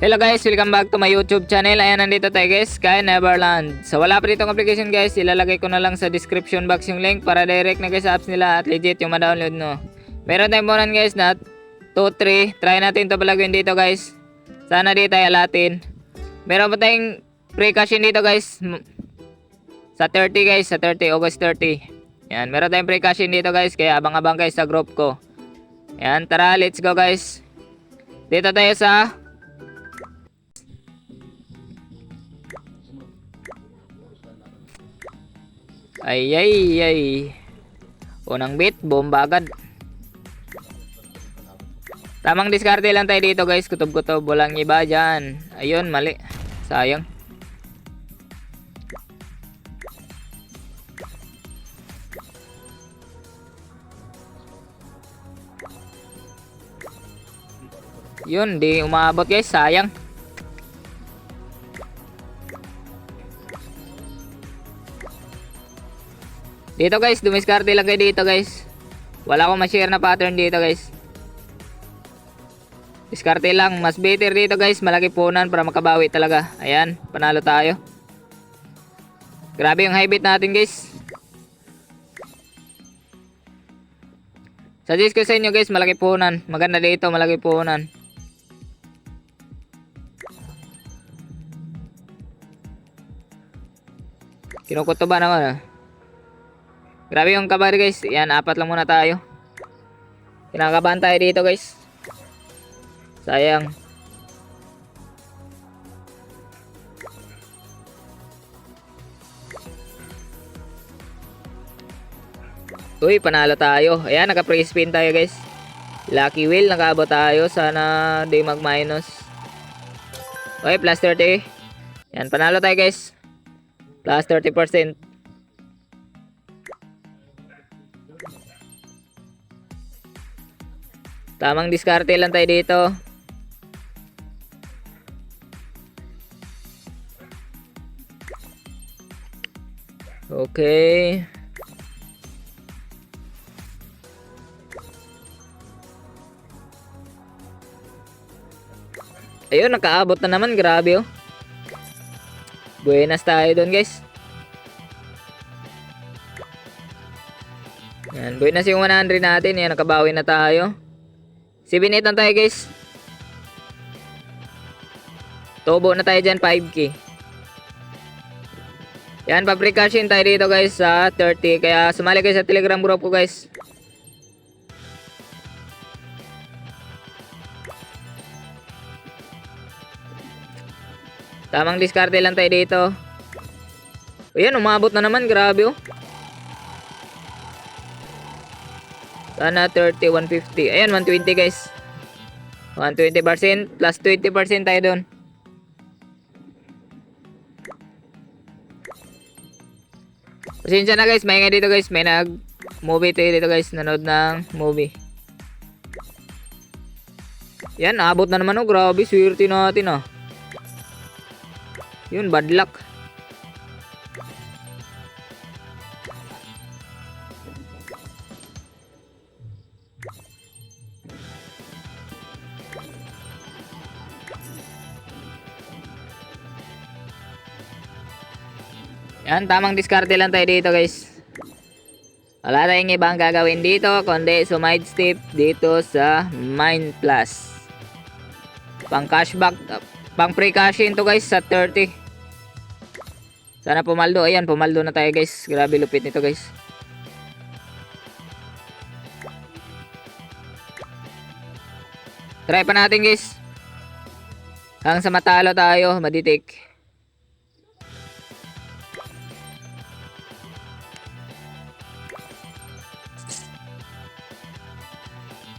Hello guys, welcome back to my YouTube channel. Ayan, nandito tayo guys, kay Neverland. So wala pa ditong application guys, ilalagay ko na lang sa description box yung link para direct na guys sa apps nila at legit yung ma-download no. Meron tayong bonan guys na 2-3. Try natin to palagawin dito guys. Sana dito tayo alatin. Meron pa tayong free cash in dito guys. Sa 30 guys, sa 30, August 30. Yan, meron tayong free cash in dito guys, kaya abang-abang guys sa group ko. Yan, tara, let's go guys. Dito tayo sa ay. Unang bit, bomba agad. Tamang diskarte lang tayo dito guys. Kutob-kutob, walang iba dyan. Ayun, mali. Sayang. Yun, di umabot guys. Sayang. Dito guys, dumiskarte lang kayo dito guys. Wala akong ma-share na pattern dito guys. Diskarte lang, mas better dito guys. Malaki punan para makabawi talaga. Ayan, panalo tayo. Grabe yung high bit natin guys. Suggest ko sa inyo guys, malaki punan. Maganda dito, malaki punan. Kinukutuba naman ah. Grabe yung kabar guys. Yan, 4 lang muna tayo. Kinakabahan tayo dito guys. Sayang. Uy, panalo tayo. Ayan, naka-free spin tayo guys. Lucky wheel, nakaabot tayo. Sana di mag-minus. Okay, plus 30. Yan, panalo tayo guys. Plus 30%. Tamang diskarte lang tayo dito. Okay. Ayun, nakaabot na naman. Grabe oh. Buenas tayo doon guys. Yan, buenas yung 100 natin. Yan, nakabawi na tayo. 7-8 na tayo guys. Tubo na tayo dyan 5k. Yan, paprikasyon tayo dito guys sa 30. Kaya sumali kayo sa Telegram group ko guys. Tamang diskarte lang tayo dito. Ayan, umabot na naman. Grabe oh. Sana 30, 150. Ayan, 120 guys. 120% plus 20% tayo doon. Pasensya na guys, may nga dito guys. May nag-movie tayo dito guys. Nanood ng movie. Yan, abot na naman oh. Grabe, swerte natin ah. Yun, bad luck. Yan, tamang diskarte lang tayo dito guys. Wala tayong ibang gagawin dito kundi sumide step dito sa Mine Plus. Pang cashback, pang free cash in to guys sa 30. Sana pumaldo. Ayan, pumaldo na tayo guys. Grabe lupit nito guys. Try pa natin guys. Hanggang sa matalo tayo, maditik.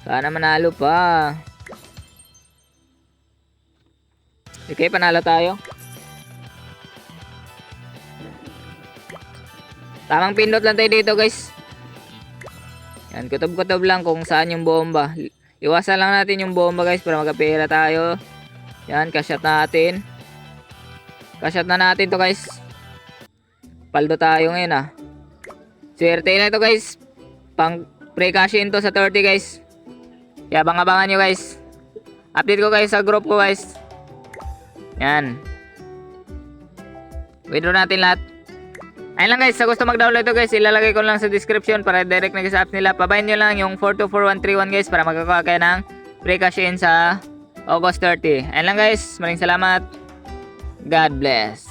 Sana manalo pa. Okay, panalo tayo. Tamang pindot lang tayo dito guys. Yan, kutob-kutob lang kung saan yung bomba. Iwasan lang natin yung bomba guys para magkapera tayo. Yan, cash out natin. Cash out na natin to guys. Paldo tayo ngayon ah. Swerte na ito guys. Pang pre-cash in to sa 30 guys. Kaya abangan nyo guys. Update ko guys sa group ko guys. Yan. Withdraw natin lahat. Ayun lang guys, sa gusto mag-download to guys, ilalagay ko lang sa description para direct na sa apps nila. Pabayin nyo lang yung 424131 guys para magkakawa kayo ng free cash in sa August 30. Ayun lang guys, maraming salamat. God bless.